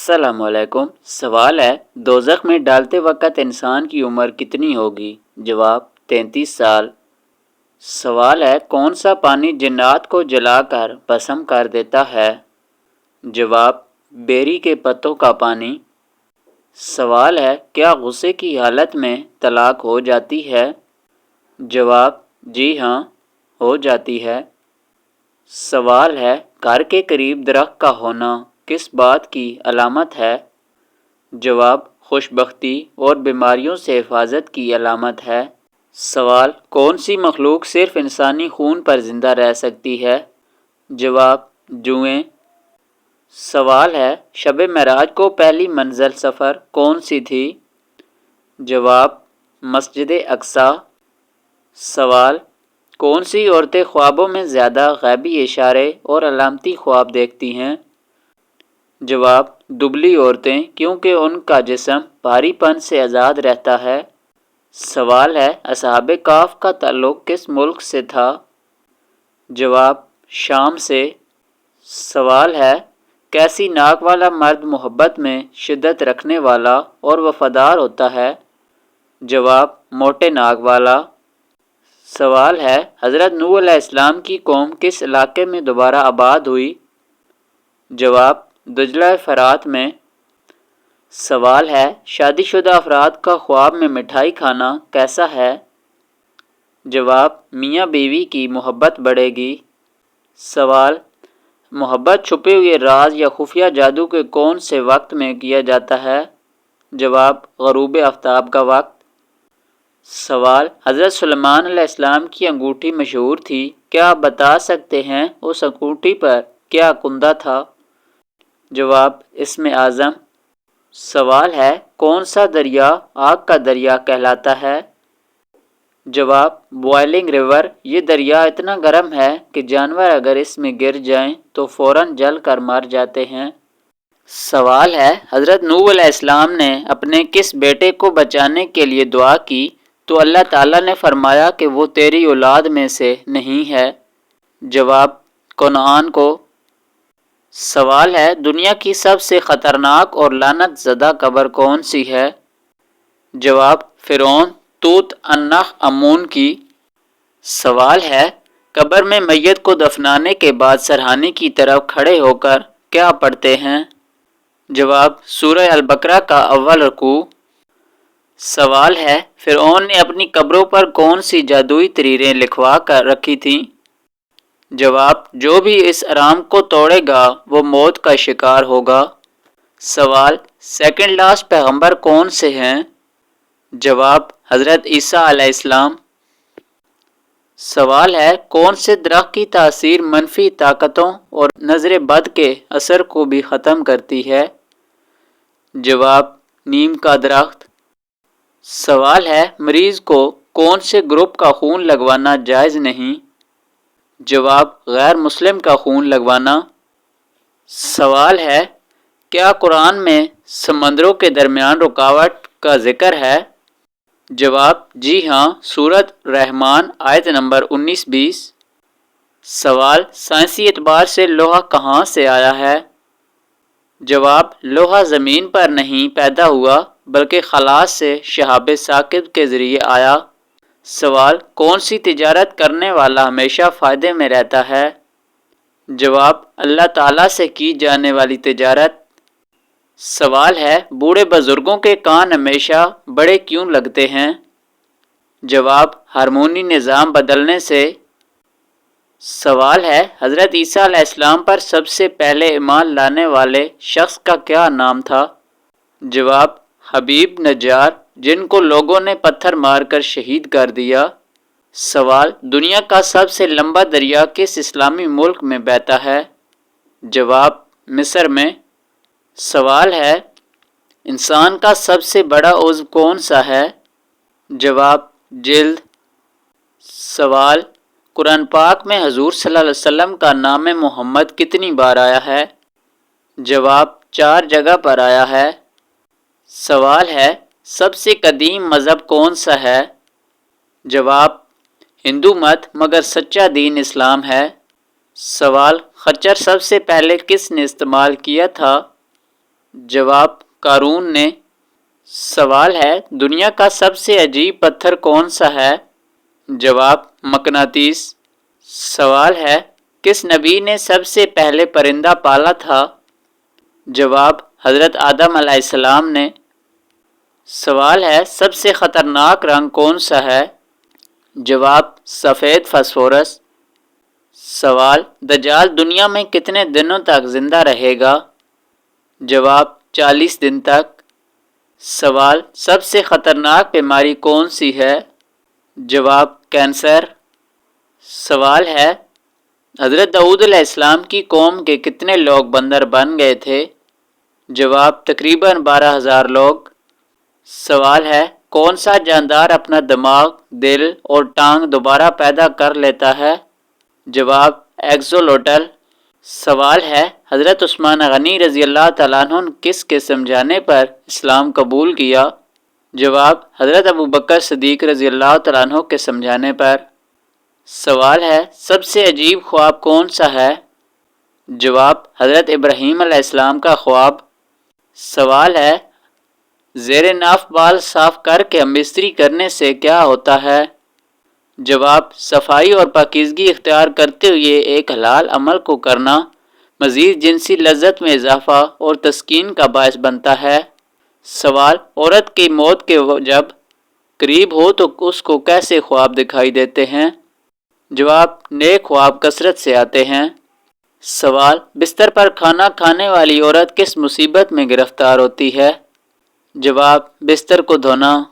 السلام علیکم۔ سوال ہے دوزخ میں ڈالتے وقت انسان کی عمر کتنی ہوگی؟ جواب 33 سال۔ سوال ہے کون سا پانی جنات کو جلا کر بھسم کر دیتا ہے؟ جواب بیری کے پتوں کا پانی۔ سوال ہے کیا غصے کی حالت میں طلاق ہو جاتی ہے؟ جواب جی ہاں، ہو جاتی ہے۔ سوال ہے گھر کے قریب درخت کا ہونا کس بات کی علامت ہے؟ جواب خوش بختی اور بیماریوں سے حفاظت کی علامت ہے۔ سوال کون سی مخلوق صرف انسانی خون پر زندہ رہ سکتی ہے؟ جواب جوئیں۔ سوال ہے شب معراج کو پہلی منزل سفر کون سی تھی؟ جواب مسجد اقصی۔ سوال کون سی عورتیں خوابوں میں زیادہ غیبی اشارے اور علامتی خواب دیکھتی ہیں؟ جواب دبلی عورتیں، کیونکہ ان کا جسم بھاری پن سے آزاد رہتا ہے۔ سوال ہے اصحاب کہف کا تعلق کس ملک سے تھا؟ جواب شام سے۔ سوال ہے کیسی ناک والا مرد محبت میں شدت رکھنے والا اور وفادار ہوتا ہے؟ جواب موٹے ناک والا۔ سوال ہے حضرت نوح علیہ السلام کی قوم کس علاقے میں دوبارہ آباد ہوئی؟ جواب دجلہ فرات میں۔ سوال ہے شادی شدہ افراد کا خواب میں مٹھائی کھانا کیسا ہے؟ جواب میاں بیوی کی محبت بڑھے گی۔ سوال محبت چھپے ہوئے راز یا خفیہ جادو کے کون سے وقت میں کیا جاتا ہے؟ جواب غروب آفتاب کا وقت۔ سوال حضرت سلیمان علیہ السلام کی انگوٹھی مشہور تھی، کیا آپ بتا سکتے ہیں اس انگوٹھی پر کیا کندہ تھا؟ جواب اسم اعظم۔ سوال ہے کون سا دریا آگ کا دریا کہلاتا ہے؟ جواب بوائلنگ ریور۔ یہ دریا اتنا گرم ہے کہ جانور اگر اس میں گر جائیں تو فوراً جل کر مر جاتے ہیں۔ سوال ہے حضرت نوح علیہ السلام نے اپنے کس بیٹے کو بچانے کے لیے دعا کی تو اللہ تعالیٰ نے فرمایا کہ وہ تیری اولاد میں سے نہیں ہے؟ جواب کنعان کو۔ سوال ہے دنیا کی سب سے خطرناک اور لعنت زدہ قبر کون سی ہے؟ جواب فرعون توت عنخ آمون کی۔ سوال ہے قبر میں میت کو دفنانے کے بعد سرہانے کی طرف کھڑے ہو کر کیا پڑھتے ہیں؟ جواب سورہ البقرہ کا اول رکوع۔ سوال ہے فرعون نے اپنی قبروں پر کون سی جادوئی تحریریں لکھوا کر رکھی تھیں؟ جواب جو بھی اس حرام کو توڑے گا وہ موت کا شکار ہوگا۔ سوال سیکنڈ لاسٹ پیغمبر کون سے ہیں؟ جواب حضرت عیسیٰ علیہ السلام۔ سوال ہے کون سے درخت کی تاثیر منفی طاقتوں اور نظر بد کے اثر کو بھی ختم کرتی ہے؟ جواب نیم کا درخت۔ سوال ہے مریض کو کون سے گروپ کا خون لگوانا جائز نہیں؟ جواب غیر مسلم کا خون لگوانا۔ سوال ہے کیا قرآن میں سمندروں کے درمیان رکاوٹ کا ذکر ہے؟ جواب جی ہاں، سورۃ رحمان آیت نمبر 19-20۔ سوال سائنسی اعتبار سے لوہا کہاں سے آیا ہے؟ جواب لوہا زمین پر نہیں پیدا ہوا بلکہ خلا سے شہاب ثاقب کے ذریعے آیا۔ سوال کون سی تجارت کرنے والا ہمیشہ فائدے میں رہتا ہے؟ جواب اللہ تعالیٰ سے کی جانے والی تجارت۔ سوال ہے بوڑھے بزرگوں کے کان ہمیشہ بڑے کیوں لگتے ہیں؟ جواب ہارمونی نظام بدلنے سے۔ سوال ہے حضرت عیسیٰ علیہ السلام پر سب سے پہلے ایمان لانے والے شخص کا کیا نام تھا؟ جواب حبیب نجار، جن کو لوگوں نے پتھر مار کر شہید کر دیا۔ سوال دنیا کا سب سے لمبا دریا کس اسلامی ملک میں بہتا ہے؟ جواب مصر میں۔ سوال ہے انسان کا سب سے بڑا عضو کون سا ہے؟ جواب جلد۔ سوال قرآن پاک میں حضور صلی اللہ علیہ وسلم کا نام محمد کتنی بار آیا ہے؟ جواب 4 جگہ پر آیا ہے۔ سوال ہے سب سے قدیم مذہب کون سا ہے؟ جواب ہندو مت، مگر سچا دین اسلام ہے۔ سوال خچر سب سے پہلے کس نے استعمال کیا تھا؟ جواب قارون نے۔ سوال ہے دنیا کا سب سے عجیب پتھر کون سا ہے؟ جواب مقناطیس۔ سوال ہے کس نبی نے سب سے پہلے پرندہ پالا تھا؟ جواب حضرت آدم علیہ السلام نے۔ سوال ہے سب سے خطرناک رنگ کون سا ہے؟ جواب سفید فاسفورس۔ سوال دجال دنیا میں کتنے دنوں تک زندہ رہے گا؟ جواب 40 دن تک۔ سوال سب سے خطرناک بیماری کون سی ہے؟ جواب کینسر۔ سوال ہے حضرت داؤد علیہ السلام کی قوم کے کتنے لوگ بندر بن گئے تھے؟ جواب تقریباً 12,000 لوگ۔ سوال ہے کون سا جاندار اپنا دماغ، دل اور ٹانگ دوبارہ پیدا کر لیتا ہے؟ جواب ایکزولوٹل۔ سوال ہے حضرت عثمان غنی رضی اللہ تعالیٰ عنہ نے کس کے سمجھانے پر اسلام قبول کیا؟ جواب حضرت ابوبکر صدیق رضی اللہ تعالیٰ عنہ کے سمجھانے پر۔ سوال ہے سب سے عجیب خواب کون سا ہے؟ جواب حضرت ابراہیم علیہ السلام کا خواب۔ سوال ہے زیر ناف بال صاف کر کے ہم استری کرنے سے کیا ہوتا ہے؟ جواب صفائی اور پاکیزگی اختیار کرتے ہوئے ایک حلال عمل کو کرنا مزید جنسی لذت میں اضافہ اور تسکین کا باعث بنتا ہے۔ سوال عورت کی موت کے جب قریب ہو تو اس کو کیسے خواب دکھائی دیتے ہیں؟ جواب نیک خواب کثرت سے آتے ہیں۔ سوال بستر پر کھانا کھانے والی عورت کس مصیبت میں گرفتار ہوتی ہے؟ جواب بستر کو دھونا۔